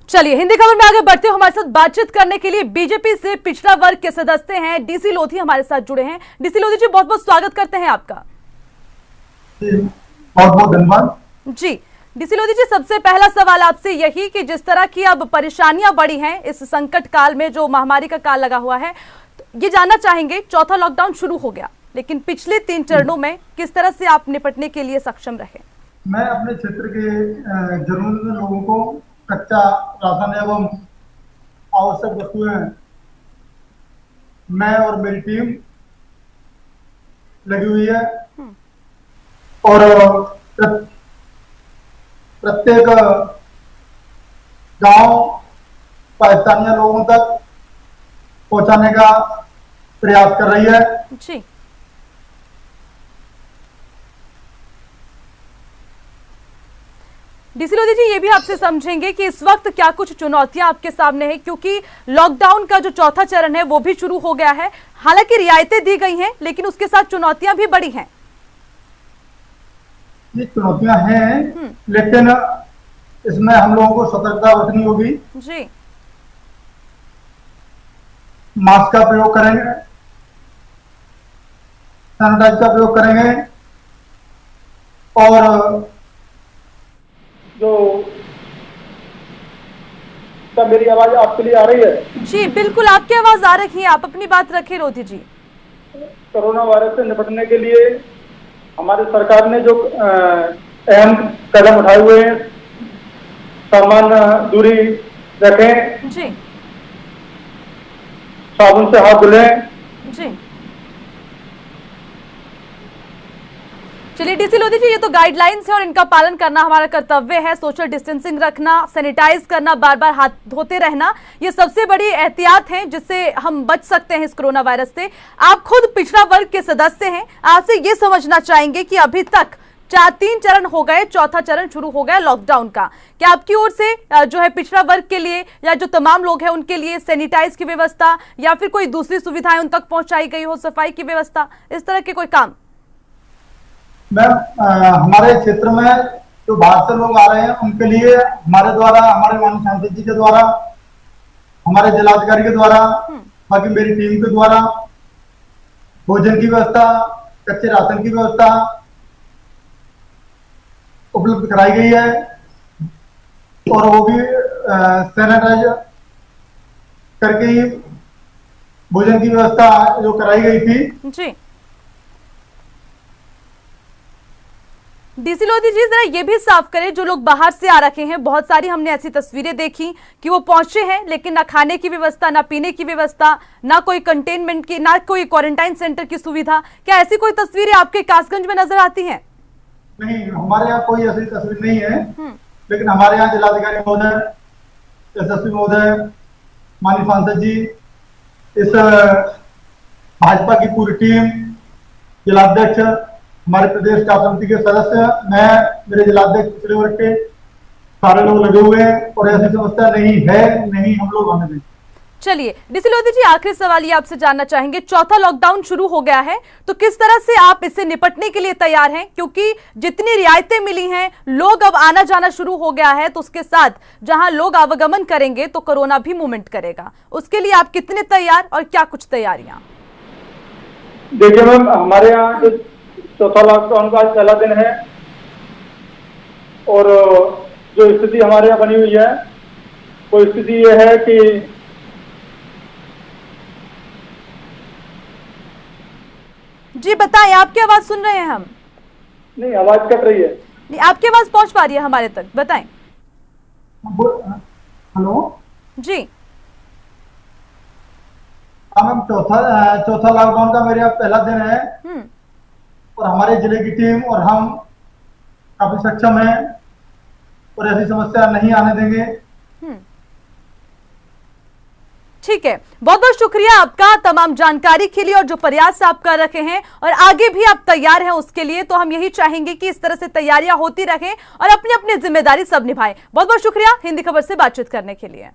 चलिए हिंदी खबर में आगे बढ़ते हुए हमारे साथ बातचीत करने के लिए बीजेपी से पिछड़ा वर्ग के सदस्य हैं डीसी लोधी हमारे साथ जुड़े हैं। डीसी लोधी जी, बहुत बहुत स्वागत करते हैं आपका। बहुत बहुत धन्यवाद जी। डीसी लोधी जी, सबसे पहला सवाल आपसे यही कि जिस तरह की अब परेशानियां बढ़ी हैं इस संकट काल में, जो महामारी का काल लगा हुआ है, तो ये जानना चाहेंगे, चौथा लॉकडाउन शुरू हो गया लेकिन पिछले 3 चरणों में किस तरह से आप निपटने के लिए सक्षम रहे? मैं अपने क्षेत्र के जरूरतमंद लोगों को कच्चा राशन एवं आवश्यक वस्तुएं मैं और मेरी टीम लगी हुई है और प्रत्येक गांव स्थानीय लोगों तक पहुंचाने का प्रयास कर रही है। जी। डीसी लोधी जी, ये भी आपसे समझेंगे कि इस वक्त क्या कुछ चुनौतियां आपके सामने है, क्योंकि लॉकडाउन का जो चौथा चरण है वो भी शुरू हो गया है। हालांकि रियायतें दी गई हैं लेकिन उसके साथ चुनौतियां भी बड़ी हैं। ये चुनौतियां हैं लेकिन इसमें हम लोगों को सतर्कता बरतनी होगी। जी। मास्क का प्रयोग करेंगे, सैनिटाइज का प्रयोग करेंगे और जो क्या मेरी आवाज आपके लिए आ रही है? जी बिल्कुल, आपकी आवाज आ रही है, आप अपनी बात रखें लोधी जी। कोरोना वायरस से निपटने के लिए हमारी सरकार ने जो अहम कदम उठाए हुए हैं, सामान्य दूरी रखें, जी, साबुन से हाथ धुलें। जी। चलिए डीसी लोधी जी, ये तो गाइडलाइंस है और इनका पालन करना हमारा कर्तव्य है। सोशल डिस्टेंसिंग रखना, सैनिटाइज करना, बार बार हाथ धोते रहना, ये सबसे बड़ी एहतियात है जिससे हम बच सकते हैं इस कोरोना वायरस से। आप खुद पिछड़ा वर्ग के सदस्य हैं, आपसे ये समझना चाहेंगे कि अभी तक 3 चरण हो गए, चौथा चरण शुरू हो गया लॉकडाउन का। क्या आपकी ओर से जो है पिछड़ा वर्ग के लिए या जो तमाम लोग हैं उनके लिए सैनिटाइज की व्यवस्था या फिर कोई दूसरी सुविधाएं उन तक पहुंचाई गई हो, सफाई की व्यवस्था, इस तरह के कोई काम? मैम, हमारे क्षेत्र में जो बाहर से लोग आ रहे हैं उनके लिए हमारे द्वारा, हमारे माननीय सांसद जी के द्वारा, हमारे जिलाधिकारी के द्वारा, बाकी मेरी टीम के द्वारा भोजन की व्यवस्था, कच्चे राशन की व्यवस्था उपलब्ध कराई गई है और वो भी सैनिटाइज करके ही भोजन की व्यवस्था जो कराई गई थी। जी। डीसी लोधी जी, जरा ये भी साफ करें, जो लोग बाहर से आ रखे हैं, बहुत सारी हमने ऐसी तस्वीरें देखी कि वो पहुंचे हैं लेकिन ना खाने की व्यवस्था, ना पीने की व्यवस्था, ना कोई कंटेनमेंट की, ना कोई क्वारंटाइन सेंटर की सुविधा। क्या ऐसी कोई तस्वीरें आपके कासगंज में नजर आती हैं? नहीं, हमारे यहाँ कोई ऐसी तस्वीर नहीं है, लेकिन हमारे यहाँ जिलाधिकारी महोदय, एसएसपी महोदय, माननीय सांसद जी, इस भाजपा की पूरी टीम, जिलाध्यक्ष, हमारे प्रदेश कार्य समिति के सदस्य, मैं, मेरे जिलाध्यक्ष पिछड़े वर्ग के सारे लोग लगे हुए हैं और ऐसी समस्या नहीं है, नहीं हम लोग आने देंगे। चलिए डीसी लोधी जी, आखिरी सवाल ये आपसे जानना चाहेंगे, चौथा लॉकडाउन शुरू हो गया है तो किस तरह से आप इससे निपटने के लिए तैयार हैं? क्योंकि जितनी रियायतें मिली हैं, लोग अब आना जाना शुरू हो गया है, तो उसके साथ जहां लोग आवागमन करेंगे तो कोरोना भी मूवमेंट करेगा। उसके लिए आप कितने तैयार और क्या कुछ तैयारियां? देखिए मैम, हमारे यहाँ जो चौथा लॉकडाउन का आज पहला दिन है और जो स्थिति हमारे यहाँ बनी हुई है वो स्थिति ये है कि जी बताएं, आपकी आवाज सुन रहे हैं हम। नहीं, आवाज कट रही है। नहीं, आपकी आवाज पहुंच पा रही है हमारे तक, बताएं। हेलो जी। हाँ मैम, चौथा लॉकडाउन का मेरे यहाँ पहला दिन है और हमारे जिले की टीम और हम काफी सक्षम हैं और ऐसी समस्या नहीं आने देंगे। ठीक है, बहुत बहुत शुक्रिया आपका तमाम जानकारी के लिए और जो प्रयास आप कर रखे हैं और आगे भी आप तैयार हैं उसके लिए। तो हम यही चाहेंगे कि इस तरह से तैयारियां होती रहें और अपनी अपनी जिम्मेदारी सब निभाएं। बहुत बहुत शुक्रिया हिंदी खबर से बातचीत करने के लिए।